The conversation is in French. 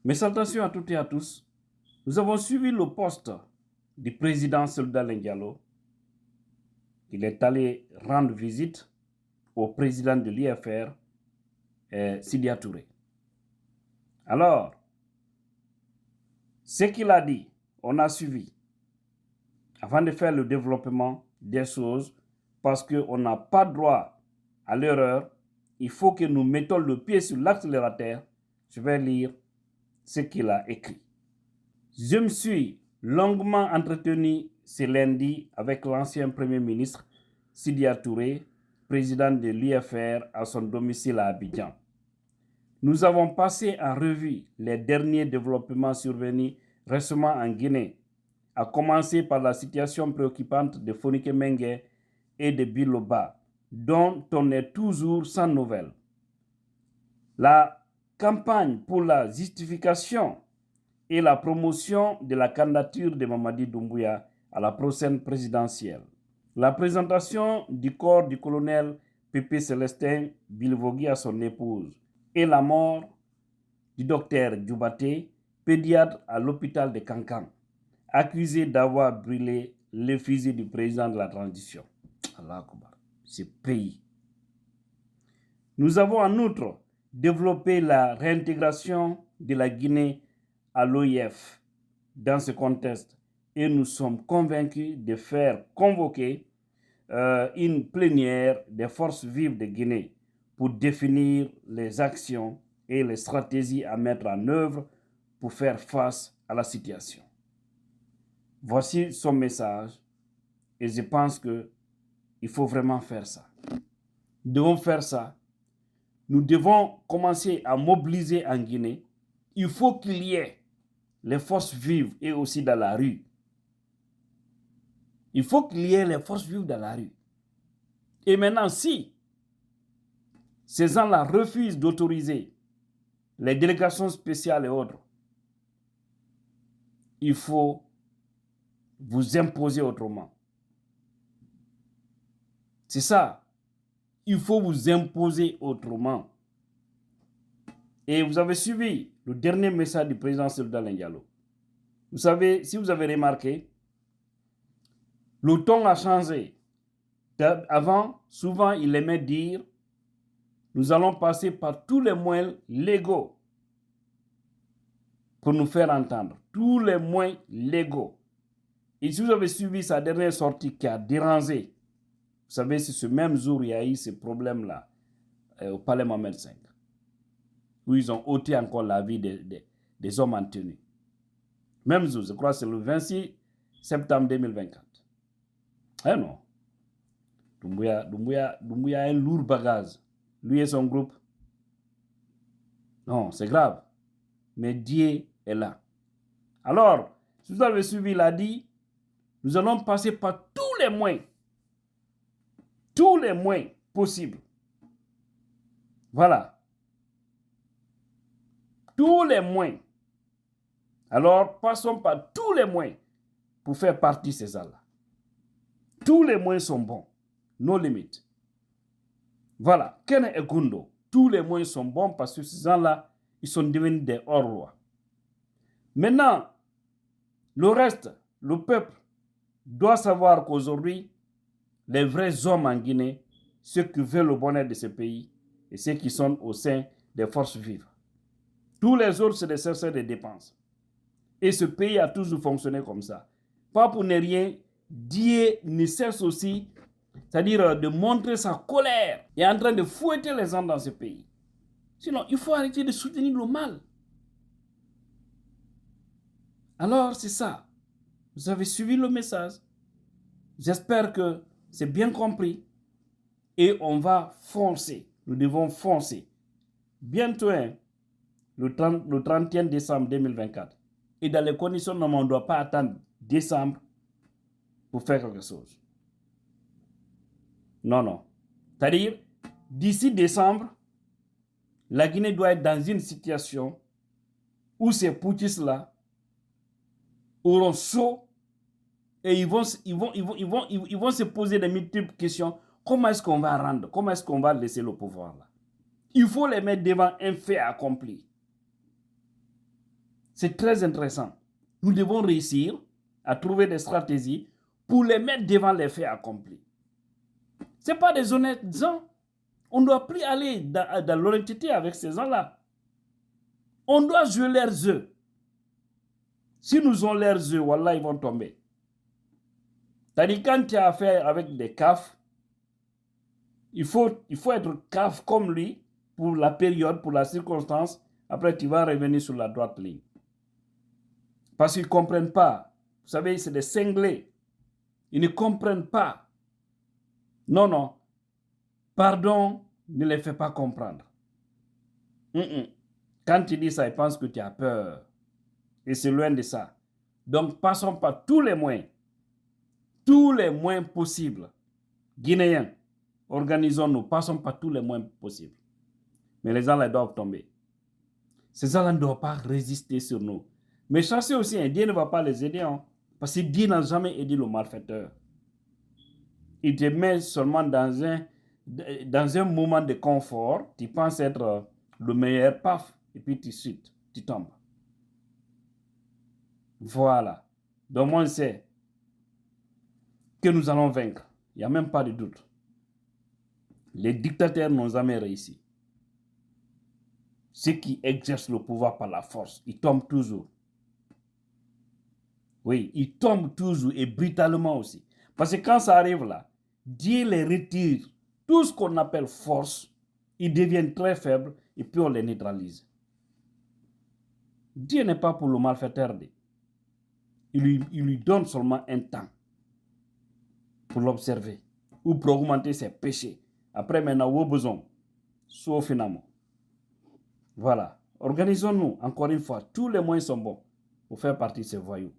Mes salutations à toutes et à tous. Nous avons suivi le poste du président Souleymane Diallo. Il est allé rendre visite au président de l'IFR, Sidya Touré. Alors, ce qu'il a dit, on a suivi avant de faire le développement des choses, parce qu'on n'a pas droit à l'erreur. Il faut que nous mettons le pied sur l'accélérateur. Je vais lire ce qu'il a écrit. Je me suis longuement entretenu ce lundi avec l'ancien Premier ministre Sidya Touré, président de l'IFR, à son domicile à Abidjan. Nous avons passé en revue les derniers développements survenus récemment en Guinée, à commencer par la situation préoccupante de Fonike Mengue et de Biloba, dont on est toujours sans nouvelles. La campagne pour la justification et la promotion de la candidature de Mamadi Doumbouya à la prochaine présidentielle. La présentation du corps du colonel Pépé Célestin Bilvogui à son épouse et la mort du docteur Djoubaté, pédiatre à l'hôpital de Kankan, accusé d'avoir brûlé le fusil du président de la transition. Allah Akbar, ce pays. Nous avons en outre développé la réintégration de la Guinée à l'OIF dans ce contexte et nous sommes convaincus de faire convoquer une plénière des forces vives de Guinée pour définir les actions et les stratégies à mettre en œuvre pour faire face à la situation. Voici son message et je pense qu'il faut vraiment faire ça. Nous devons faire ça. Nous devons commencer à mobiliser en Guinée. Il faut qu'il y ait les forces vives et aussi dans la rue. Il faut qu'il y ait les forces vives dans la rue. Et maintenant, si ces gens-là refusent d'autoriser les délégations spéciales et autres, il faut vous imposer autrement. C'est ça. Il faut vous imposer autrement. Et vous avez suivi le dernier message du président Souleymane Diallo. Vous savez, si vous avez remarqué, le ton a changé. Avant, souvent, il aimait dire « Nous allons passer par tous les moyens légaux pour nous faire entendre. » Tous les moyens légaux. Et si vous avez suivi sa dernière sortie qui a dérangé, vous savez, c'est ce même jour il y a eu ce problème-là au Palais Mohamed V, où ils ont ôté encore la vie des hommes en tenue. Même jour, je crois que c'est le 26 septembre 2024. Eh non. Doumbouya a un lourd bagage. Lui et son groupe. Non, c'est grave. Mais Dieu est là. Alors, si vous avez suivi, il a dit, nous allons passer par tous les moyens possibles. Voilà. Tous les moyens. Alors, passons par tous les moyens pour faire partie de ces gens-là. Tous les moyens sont bons. Nos limites. Voilà. Kene et Gundo. Tous les moyens sont bons parce que ces gens-là, ils sont devenus des hors-lois. Maintenant, le reste, le peuple, doit savoir qu'aujourd'hui, les vrais hommes en Guinée, ceux qui veulent le bonheur de ce pays et ceux qui sont au sein des forces vives. Tous les autres, c'est des chercheurs de dépenses. Et ce pays a toujours fonctionné comme ça. Pas pour ne rien, Dieu ne cesse aussi, c'est-à-dire de montrer sa colère et en train de fouetter les gens dans ce pays. Sinon, il faut arrêter de soutenir le mal. Alors, c'est ça. Vous avez suivi le message. J'espère que c'est bien compris. Et on va foncer. Nous devons foncer. Bientôt, le 31 décembre 2024. Et dans les conditions normales, on ne doit pas attendre décembre pour faire quelque chose. Non, non. C'est-à-dire, d'ici décembre, la Guinée doit être dans une situation où ces putschistes-là auront chaud et ils vont se poser de multiples questions. Comment est-ce qu'on va rendre? Comment est-ce qu'on va laisser le pouvoir là? Il faut les mettre devant un fait accompli. C'est très intéressant. Nous devons réussir à trouver des stratégies pour les mettre devant les faits accomplis. Ce n'est pas des honnêtes gens. On ne doit plus aller dans l'honnêteté avec ces gens-là. On doit jouer leurs œufs. Si nous ont leurs œufs, voilà, ils vont tomber. C'est-à-dire, quand tu as affaire avec des CAF, il faut être CAF comme lui pour la période, pour la circonstance. Après, tu vas revenir sur la droite ligne. Parce qu'ils ne comprennent pas. Vous savez, c'est des cinglés. Ils ne comprennent pas. Non, non. Pardon, ne les fais pas comprendre. Quand tu dis ça, ils pensent que tu as peur. Et c'est loin de ça. Donc, passons par tous les moyens possibles. Guinéens, organisons-nous, passons par tous les moyens possibles. Mais les gens là doivent tomber. Ces gens-là ne doivent pas résister sur nous. Mais cherchez aussi, Dieu ne va pas les aider. Hein, parce que Dieu n'a jamais aidé le malfaiteur. Il te met seulement dans un moment de confort. Tu penses être le meilleur, paf, et puis tu chutes, tu tombes. Voilà. Donc moi, je sais que nous allons vaincre. Il n'y a même pas de doute. Les dictateurs n'ont jamais réussi. Ceux qui exercent le pouvoir par la force, ils tombent toujours. Oui, ils tombent toujours et brutalement aussi. Parce que quand ça arrive là, Dieu les retire. Tout ce qu'on appelle force, ils deviennent très faibles et puis on les neutralise. Dieu n'est pas pour le malfaiteur. Il lui donne seulement un temps pour l'observer ou pour augmenter ses péchés. Après, maintenant, au besoin, sauf finalement. Voilà. Organisons-nous, encore une fois, tous les moyens sont bons pour faire partie de ces voyous.